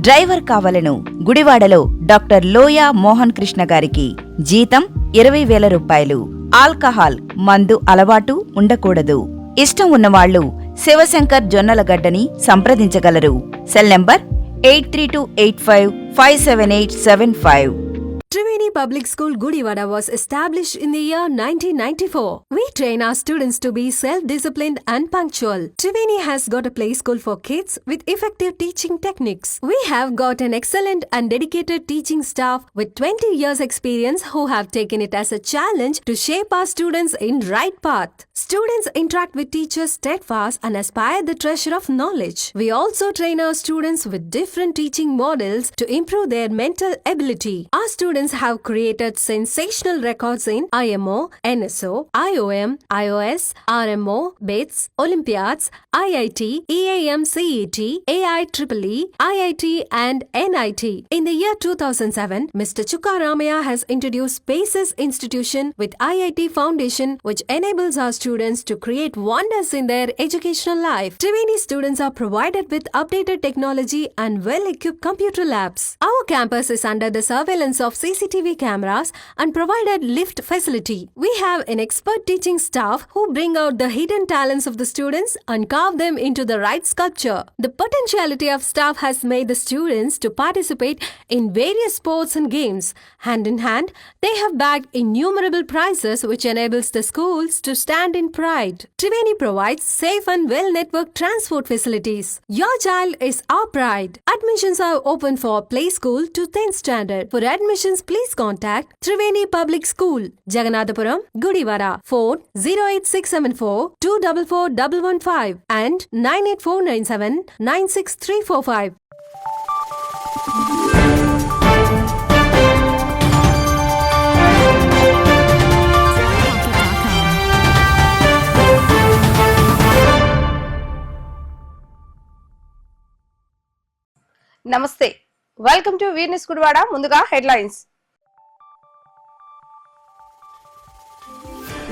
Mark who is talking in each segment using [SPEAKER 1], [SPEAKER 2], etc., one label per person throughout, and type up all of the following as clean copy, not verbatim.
[SPEAKER 1] Driver కావలను. గుడివాడలో doctor లోయా మోహన్ కృష్ణ గారికి జీతం 20,000 రూపాయలు. ఆల్కహాల్ మందు అలవాటు ఉండకూడదు. ఇష్టం ఉన్నవాళ్లు శివశంకర్ జొన్నలగడ్డని సంప్రదించగలరు. Cell number 8328557875.
[SPEAKER 2] Triveni Public School Gudivada was established in the year 1994. We train our students to be self-disciplined and punctual. Triveni has got a play school for kids with effective teaching techniques. We have got an excellent and dedicated teaching staff with 20 years experience who have taken it as a challenge to shape our students in right path. Students interact with teachers steadfast and aspire the treasure of knowledge. We also train our students with different teaching models to improve their mental ability. Our students have created sensational records in IMO, NSO, IOM, IOS, RMO, BITS, Olympiads, IIT, EAM CET, AIEEE, IIT and NIT. In the year 2007, Mr. Chukka Ramaya has introduced Spaces Institution with IIT Foundation, which enables our students to create wonders in their educational life. Triveni students are provided with updated technology and well-equipped computer labs. Our campus is under the surveillance of CCTV cameras and provided lift facility. We have an expert teaching staff who bring out the hidden talents of the students and carve them into the right sculpture. The potentiality of staff has made the students to participate in various sports and games. Hand in hand, they have bagged innumerable prizes which enables the schools to stand in pride. Triveni provides safe and well-networked transport facilities. Your child is our pride. Admissions are open for play school to 10th standard. For admissions, please contact Triveni Public School, Jaganathapuram, Gudivada. Phone 08674 244115 and 98497 96345.
[SPEAKER 3] నమస్తే, welcome to వీర్నిస్ Gudivada. ముందుగా headlines.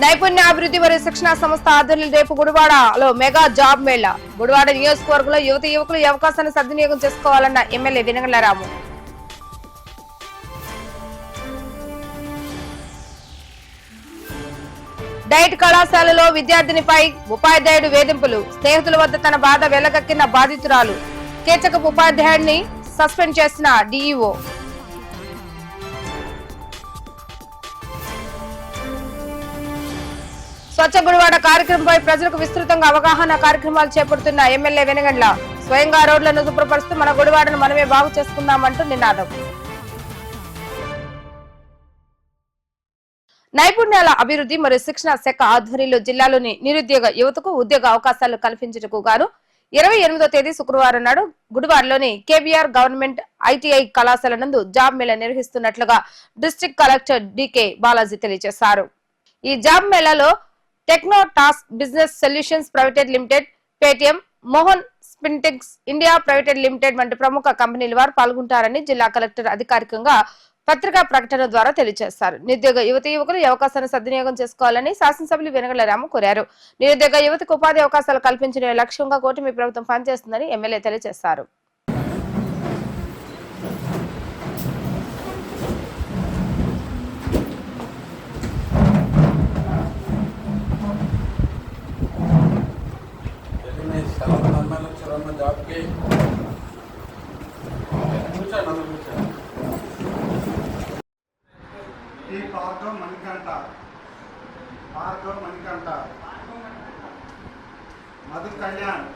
[SPEAKER 3] నైపుణ్య అభివృద్ధి మరియు శిక్షణ సంస్థ ఆధ్వర్యంలో రేపు గుడివాడలో మెగా జాబ్ మేళా. గుడివాడ నియోజకవర్గంలో యువకులు ఈ అవకాశాన్ని సద్వినియోగం చేసుకోవాలన్న ఎమ్మెల్యే వెనగండ్ల రాము. డైట్ కళాశాలలో విద్యార్థినిపై ఉపాధ్యాయుడు వేధింపులు. స్నేహితుల వద్ద తన బాధ వెళ్లగక్కిన బాధితురాలు. కేచకపు ఉపాధ్యాయుడిని సస్పెండ్ చేసిన డిఈఓ. స్వచ్ఛ గుడివాడ కార్యక్రమంపై ప్రజలకు విస్తృతంగా అవగాహన కార్యక్రమాలు చేపడుతున్న ఎమ్మెల్యే వెనగండ్ల. స్వయంగా రోడ్లను శుభ్రపరుస్తూ మన గుడివాడను మనమే బాగు చేసుకుందామంటూ నినాదం. నైపుణ్యాల అభివృద్ధి మరియు శిక్షణ శాఖ ఆధ్వర్యంలో జిల్లాలోని నిరుద్యోగ యువతకు ఉద్యోగ అవకాశాలు కల్పించుటకు గాను 28వ తేదీ శుక్రవారం నాడు గుడివాడలోని కేబీఆర్ గవర్నమెంట్ ఐటీఐ కళాశాల నందు జాబ్ మేళా నిర్వహిస్తున్నట్లుగా డిస్ట్రిక్ట్ కలెక్టర్ డికే బాలాజీ తెలియజేశారు. ఈ జాబ్ మేళాలో techno task business solutions private limited, Paytm, Mohan Spintex India private limited వంటి ప్రముఖ కంపెనీల వారు పాల్గొంటారని జిల్లా కలెక్టర్ అధికారికంగా పత్రికా ప్రకటన ద్వారా తెలియజేశారు. నిరుద్యోగ యువకులు ఈ అవకాశాన్ని సద్వినియోగం చేసుకోవాలని శాసనసభ్యులు వెనగండ్ల రాము కోరారు. నిరుద్యోగ యువతకు ఉపాధి అవకాశాలు కల్పించే లక్ష్యంగా కూటమి ప్రభుత్వం పనిచేస్తుందని ఎమ్మెల్యే తెలియజేశారు.
[SPEAKER 4] మణికంఠ మధు కళ్యాణ్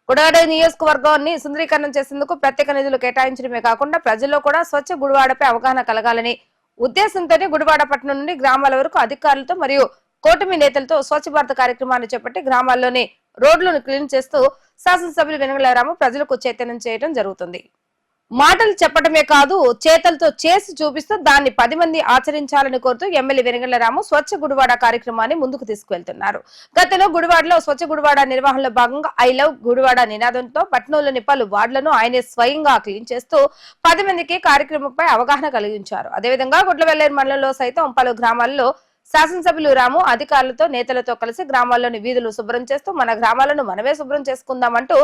[SPEAKER 3] గుడివాడ నియోజకవర్గాన్ని సుందరీకరణం చేసేందుకు ప్రత్యేక నిధులు కేటాయించడమే కాకుండా ప్రజల్లో కూడా స్వచ్ఛ గుడివాడపై అవగాహన కలగాలని ఉద్దేశంతోనే గుడివాడ పట్టణం నుండి గ్రామాల వరకు అధికారులతో మరియు కూటమి నేతలతో స్వచ్ఛ భారత్ కార్యక్రమాన్ని చేపట్టి గ్రామాల్లోని రోడ్లను క్లీన్ చేస్తూ శాసనసభ్యులు వెనుగల రాము ప్రజలకు చైతన్యం చేయడం జరుగుతుంది. మాటలు చెప్పడమే కాదు చేతలతో చేసి చూపిస్తూ దాన్ని 10 మంది ఆచరించాలని కోరుతూ ఎమ్మెల్యే వెనుగల రాము స్వచ్ఛ గుడివాడ కార్యక్రమాన్ని ముందుకు తీసుకువెళ్తున్నారు. గతంలో గుడివాడలో స్వచ్ఛ గుడివాడ నిర్వహణలో భాగంగా ఐ లవ్ గుడివాడ నినాదంతో పట్టణంలోని పలు వార్డులను ఆయనే స్వయంగా క్లీన్ చేస్తూ 10 మందికి కార్యక్రమంపై అవగాహన కలిగించారు. అదేవిధంగా గుడ్లవెల్లేరు మండలంలో సైతం పలు గ్రామాల్లో శాసనసభ్యులు రాము అధికారులతో నేతలతో కలిసి గ్రామాల్లోని వీధులు శుభ్రం చేస్తూ మన గ్రామాలను మనమే శుభ్రం చేసుకుందామంటూ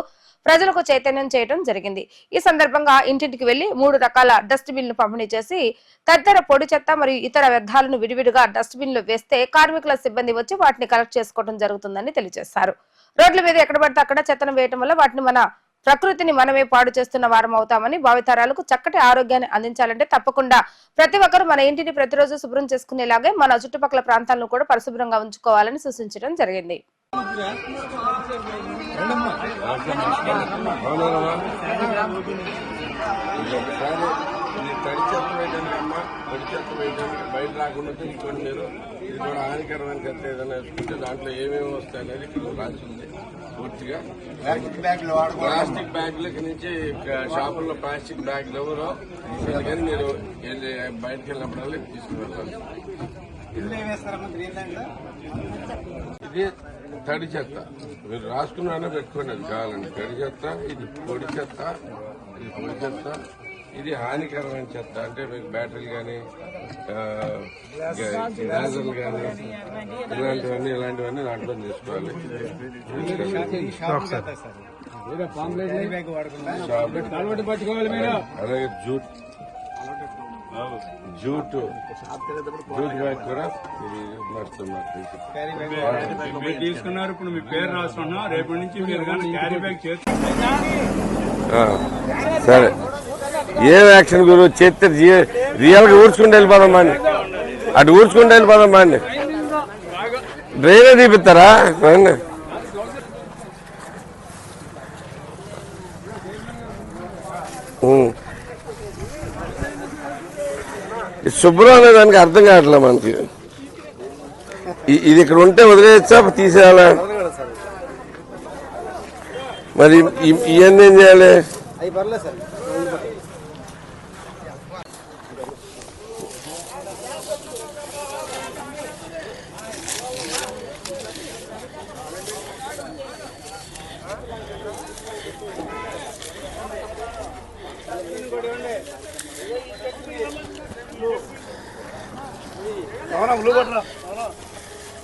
[SPEAKER 3] ప్రజలకు చైతన్యం చేయడం జరిగింది. ఈ సందర్భంగా ఇంటింటికి వెళ్లి 3 రకాల డస్ట్ బిన్లు పంపిణీ చేసి తదితర పొడి చెత్త మరియు ఇతర వ్యర్థాలను విడివిడిగా డస్ట్ బిన్లు వేస్తే కార్మికుల సిబ్బంది వచ్చి వాటిని కలెక్ట్ చేసుకోవడం జరుగుతుందని తెలియజేశారు. రోడ్ల మీద ఎక్కడ పడితే అక్కడ చెత్తను వేయటం వల్ల వాటిని మన ప్రకృతిని మనమే పాడు చేస్తున్న వారం అవుతామని, భావితరాలకు చక్కటి ఆరోగ్యాన్ని అందించాలంటే తప్పకుండా ప్రతి ఒక్కరు మన ఇంటిని ప్రతిరోజు శుభ్రం చేసుకునేలాగే మన చుట్టుపక్కల ప్రాంతాలను కూడా పరిశుభ్రంగా ఉంచుకోవాలని సూచించడం జరిగింది.
[SPEAKER 4] బయట రాకుండా చూసుకోండి. మీరు ఇది కూడా హానికరమైన చెత్త ఏదైనా వేసుకుంటే దాంట్లో ఏమేమి వస్తాయి అనేది ఇక్కడ రాసి ఉంది పూర్తిగా. ప్లాస్టిక్ బ్యాగులకి నుంచి షాపుల్లో ప్లాస్టిక్ బ్యాగులు ఎవరో కానీ మీరు బయటకు వెళ్ళినప్పుడల్లా తీసుకుని వెళ్ళాలి. ఇది తడి చెత్త మీరు రాసుకున్నానే పెట్టుకోండి, అది కావాలండి. తడి చెత్త, ఇది పొడి చెత్త, ఇది పొడి చెత్త, ఇది హానికరమైన చెత్త అంటే మీకు బ్యాటరీలు కానీ గ్యాజర్లు కానీ ఇలాంటివన్నీ దాంట్లో తీసుకోవాలి. అలాగే జూట్ బ్యాగ్ కూడా
[SPEAKER 5] మీరు తీసుకున్నారు. ఇప్పుడు మీ పేరు రాసుకున్నా, రేపటి నుంచి మీరు కానీ క్యారీ బ్యాగ్
[SPEAKER 4] సరే. ఏం యాక్షన్ గురు చేస్తే రియల్ గా ఊడ్చుకుంటూ వెళ్ళిపోదామా అండి, అటు ఊడ్చుకుంటూ వెళ్ళిపోదామా అండి. డ్రైనే తీపిస్తారా? శుభ్రం అనే దానికి అర్థం కావట్లే మనకి. ఇది ఇక్కడ ఉంటే వదిలేయచ్చా, తీసేయాలా? మరి ఇవన్నీ ఏం చేయాలి?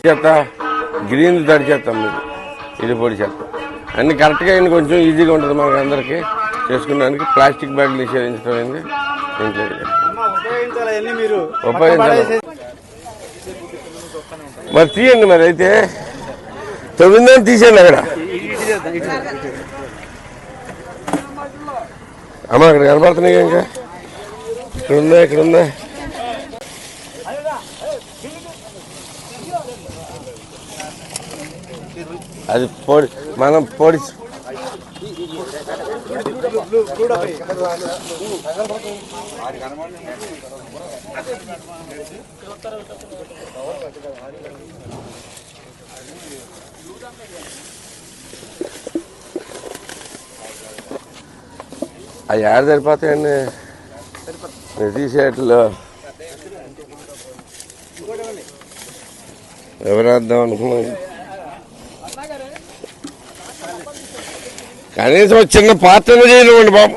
[SPEAKER 4] చెత్త గ్రీన్ తడి చేస్తాం, మీరు ఇది పొడి చేస్తాం, అన్ని కరెక్ట్గా అయింది. కొంచెం ఈజీగా ఉంటుంది మనకు అందరికి చేసుకోవడానికి. ప్లాస్టిక్ బ్యాగ్ నిషేధించడం అయింది, ఉపయోగించాలి. మరి తీయండి, మరి అయితే 9 తీసేయండి. అక్కడ అమ్మ అక్కడ కనబడుతున్నాయి ఇంకా. ఇక్కడ ఉందా అది పొడి, మనం పొడి అవి ఆడ సరిపోతాయండి తీసేట్లో. ఎవరేద్దాం అనుకున్నాను, కనీసం చిన్న పాత్రలు చేయలేమండి బాబు.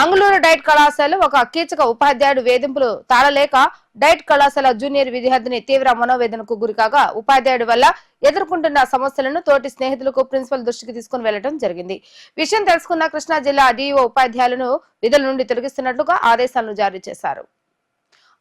[SPEAKER 3] అంగుళూరు డైట్ కళాశాల ఒక కీచక ఉపాధ్యాయుడు వేధింపులు తాళలేక డైట్ కళాశాల జూనియర్ విద్యార్థిని తీవ్ర మనోవేదనకు గురికాగా ఉపాధ్యాయుడి వల్ల ఎదుర్కొంటున్న సమస్యలను తోటి స్నేహితులకు ప్రిన్సిపల్ దృష్టికి తీసుకుని వెళ్లడం జరిగింది. విషయం తెలుసుకున్న కృష్ణా జిల్లా డిఈఓ ఉపాధ్యాయులను విధుల నుండి తొలగిస్తున్నట్లుగా ఆదేశాలను జారీ చేశారు.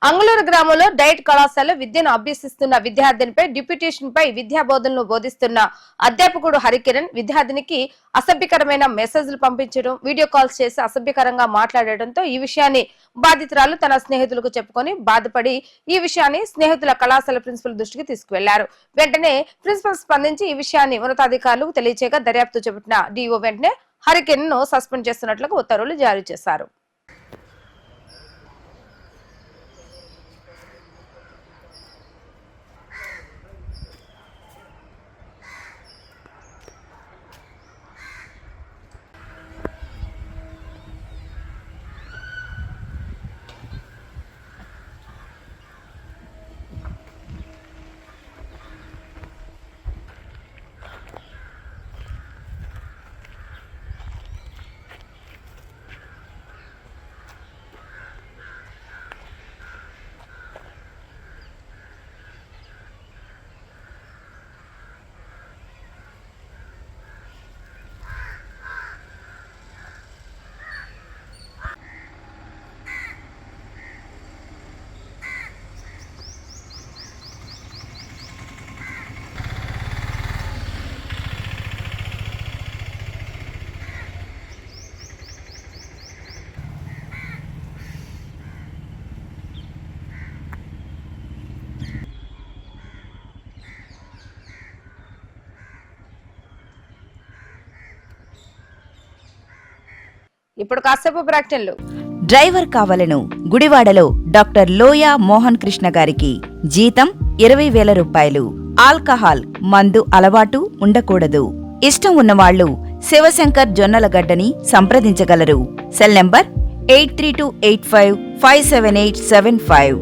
[SPEAKER 3] అంగుళూరు గ్రామంలో డైట్ కళాశాలలో విద్యను అభ్యసిస్తున్న విద్యార్థినిపై డిప్యూటేషన్ పై విద్యా బోధనలు బోధిస్తున్న అధ్యాపకుడు హరికిరణ్ విద్యార్థినికి అసభ్యకరమైన మెసేజ్లు పంపించడం, వీడియో కాల్స్ చేసి అసభ్యకరంగా మాట్లాడడంతో ఈ విషయాన్ని బాధితురాలు తన స్నేహితులకు చెప్పుకొని బాధపడి ఈ విషయాన్ని స్నేహితుల కళాశాల ప్రిన్సిపల్ దృష్టికి తీసుకువెళ్లారు. వెంటనే ప్రిన్సిపల్ స్పందించి ఈ విషయాన్ని ఉన్నతాధికారులకు తెలియచేయగా దర్యాప్తు చేపట్టిన డీఓ వెంటనే హరికిరణ్ ను సస్పెండ్ చేస్తున్నట్లుగా ఉత్తర్వులు జారీ చేశారు. ఇప్పుడు కాసేపు ప్రకటనలు.
[SPEAKER 1] డ్రైవర్ కావాలను గుడివాడలో డాక్టర్ లోయా మోహన్ కృష్ణ గారికి జీతం 20,000 రూపాయలు. ఆల్కహాల్ మందు అలవాటు ఉండకూడదు. ఇష్టం ఉన్నవాళ్లు శివశంకర్ జొన్నలగడ్డని సంప్రదించగలరు. Cell number 8328557875.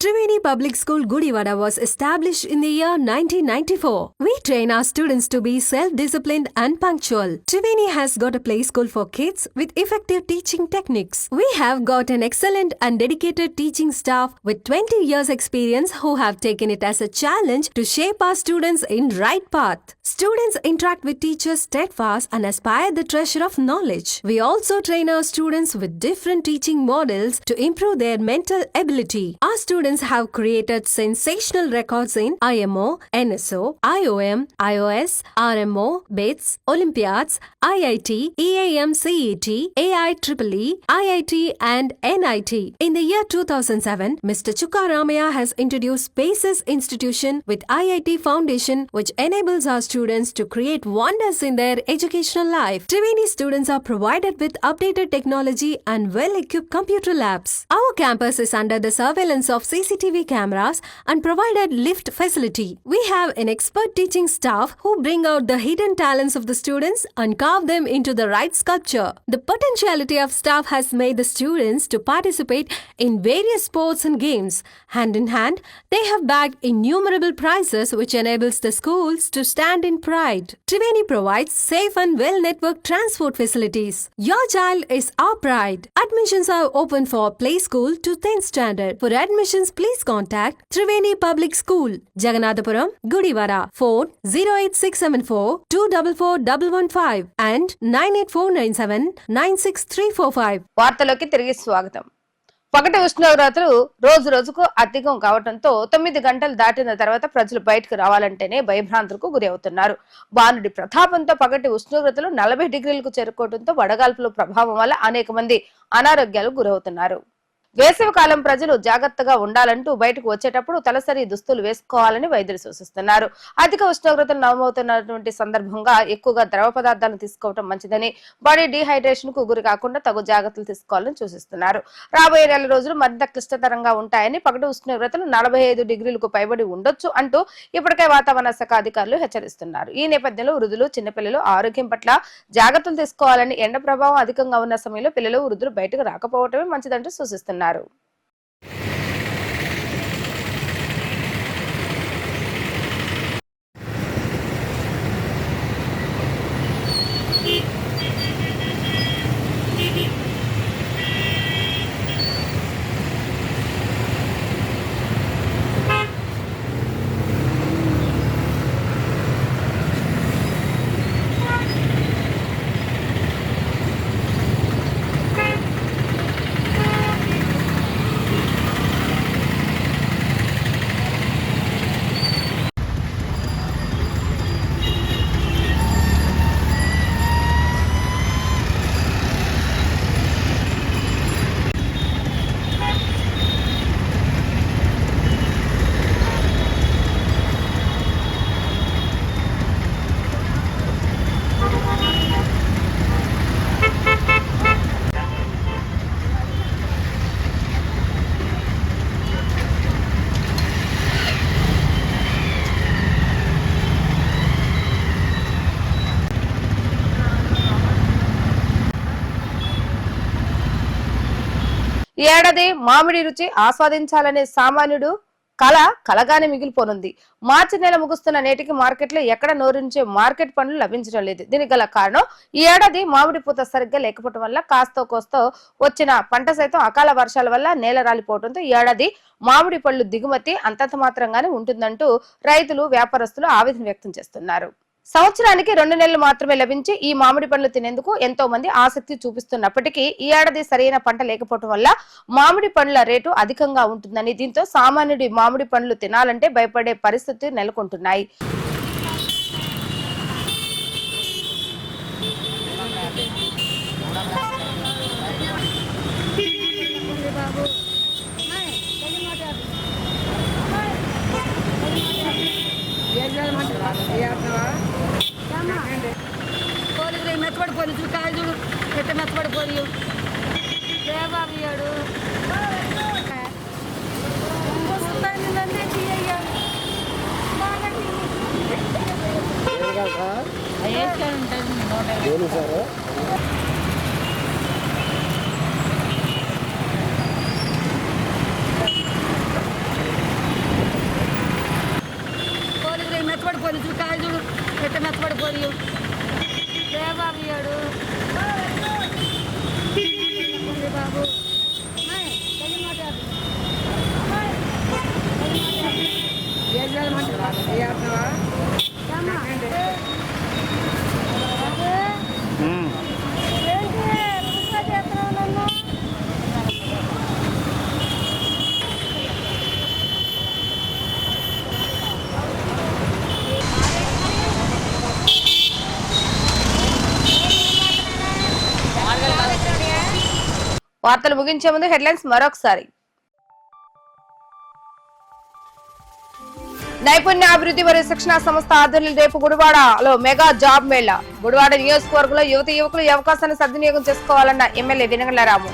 [SPEAKER 2] Triveni Public School Gudivada was established in the year 1994. We train our students to be self-disciplined and punctual. Triveni has got a play school for kids with effective teaching techniques. We have got an excellent and dedicated teaching staff with 20 years experience who have taken it as a challenge to shape our students in right path. Students interact with teachers steadfast and aspire the treasure of knowledge. We also train our students with different teaching models to improve their mental ability. Our students have created sensational records in IMO, NSO, IOM, IOS, RMO, BITS, Olympiads, IIT, EAM CET, AIEEE, IIT and NIT. In the year 2007, Mr. Chukka Ramaya has introduced Spaces Institution with IIT Foundation, which enables our students to create wonders in their educational life. Triveni students are provided with updated technology and well-equipped computer labs. Our campus is under the surveillance of CCTV cameras and provided lift facility. We have an expert teaching staff who bring out the hidden talents of the students and carve them into the right sculpture. The potentiality of staff has made the students to participate in various sports and games. Hand in hand, they have bagged innumerable prizes which enables the schools to stand in pride. Triveni provides safe and well-networked transport facilities. Your child is our pride. Admissions are open for play school to 10th standard. For admissions, please contact Triveni Public School, Jaganathapuram, Gudivada. Phone 08674 244115 and 98497 96345.
[SPEAKER 3] వార్తలోకి తిరిగి స్వాగతం. పగటి ఉష్ణోగ్రతలు రోజు రోజుకు అధికం కావడంతో 9 గంటలు దాటిన తర్వాత ప్రజలు బయటకు రావాలంటేనే భయభ్రాంతులకు గురి అవుతున్నారు. బానుడి ప్రతాపంతో పగటి ఉష్ణోగ్రతలు 40 డిగ్రీలకు చేరుకోవడంతో వడగాల్పుల ప్రభావం వల్ల అనేక మంది అనారోగ్యాలకు గురవుతున్నారు. వేసవి కాలం ప్రజలు జాగ్రత్తగా ఉండాలంటూ బయటకు వచ్చేటప్పుడు తలసరి దుస్తులు వేసుకోవాలని వైద్యులు సూచిస్తున్నారు. అధిక ఉష్ణోగ్రతలు నమోదవుతున్నటువంటి సందర్భంగా ఎక్కువగా ద్రవ పదార్థాలను తీసుకోవడం మంచిదని, బాడీ డీహైడ్రేషన్ కు గురి కాకుండా తగు జాగ్రత్తలు తీసుకోవాలని సూచిస్తున్నారు. రాబోయే నెల రోజులు మరింత క్లిష్టతరంగా ఉంటాయని, పగటి ఉష్ణోగ్రతలు 45 డిగ్రీలకు పైబడి ఉండొచ్చు అంటూ ఇప్పటికే వాతావరణ శాఖ అధికారులు హెచ్చరిస్తున్నారు. ఈ నేపథ్యంలో వృద్ధులు, చిన్నపిల్లలు ఆరోగ్యం పట్ల జాగ్రత్తలు తీసుకోవాలని, ఎండ ప్రభావం అధికంగా ఉన్న సమయంలో పిల్లలు, వృద్ధులు బయటకు రాకపోవటమే మంచిదంటూ సూచిస్తున్నారు. ఈ ఏడాది మామిడి రుచి ఆస్వాదించాలనే సామాన్యుడు కలగానే మిగిలిపోనుంది. మార్చి నెల ముగుస్తున్న నేటికి మార్కెట్లో ఎక్కడ నోరించే మార్కెట్ పండ్లు లభించడం లేదు. దీనికి గల కారణం ఈ ఏడాది మామిడి పూత సరిగ్గా లేకపోవడం వల్ల కాస్తో కోస్తో వచ్చిన పంట సైతం అకాల వర్షాల వల్ల నేల రాలిపోవడంతో ఈ ఏడాది మామిడి పళ్ళు దిగుమతి అంతంత మాత్రంగానే ఉంటుందంటూ రైతులు వ్యాపారస్తులు ఆవేదన వ్యక్తం చేస్తున్నారు. సంవత్సరానికి 2 నెలలు మాత్రమే లభించి ఈ మామిడి పండ్లు తినేందుకు ఎంతో మంది ఆసక్తి చూపిస్తున్నప్పటికీ ఈ ఏడాది సరైన పంట లేకపోవడం వల్ల మామిడి పండ్ల రేటు అధికంగా ఉంటుందని, దీంతో సామాన్యుడి మామిడి పండ్లు తినాలంటే భయపడే పరిస్థితి నెలకొంటున్నాయి.
[SPEAKER 6] మెత్తపడిపోయి చూడు, కాయలు చూడు ఎట్ట మెత్తపడిపోయి దేవాడు మెత్తపడిపోయి చూడు, కాయలు చూడు ఎట్ట మెత్తపడిపోయి దేవాడు బాబు
[SPEAKER 3] వార్తలు ముగించే ముందు హెడ్లైన్స్ మరొకసారి. నైపుణ్యాభివృద్ధి మరియు శిక్షణ సంస్థ ఆధ్వర్యంలో రేపు గుడివాడలో మెగా జాబ్ మేళా. గుడివాడ నియోజకవర్గంలో యువకులు ఈ అవకాశాన్ని సద్వినియోగం చేసుకోవాలన్న ఎమ్మెల్యే వెనగండ్ల రాము.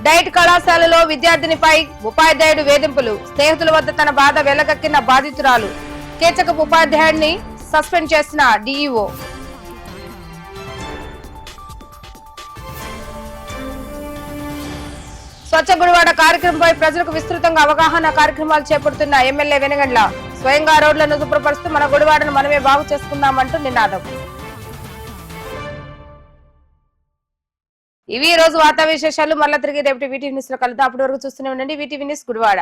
[SPEAKER 3] డైట్ కళాశాలలో విద్యార్థినిపై ఉపాధ్యాయుడు వేధింపులు. స్నేహితుల వద్ద తన బాధ వెళ్లగక్కిన బాధితురాలు. కేచకపు ఉపాధ్యాయుడిని సస్పెండ్ చేసిన డిఈఓ. స్వచ్ఛ గుడివాడ కార్యక్రమంపై ప్రజలకు విస్తృతంగా అవగాహన కార్యక్రమాలు చేపడుతున్న ఎమ్మెల్యే వెనగండ్ల. స్వయంగా రోడ్లను శుభ్రపరుస్తూ మన గుడివాడను మనమే బాగు చేసుకుందామంటూ నినాదం. ఇవి ఈ రోజు వార్తా విశేషాలు. మళ్ళా తిరిగి రేపటి వీటీవీ న్యూస్ లో కలుద్దాం. అప్పటి వరకు చూస్తూనే ఉండండి వీటీవీ న్యూస్ గుడివాడ.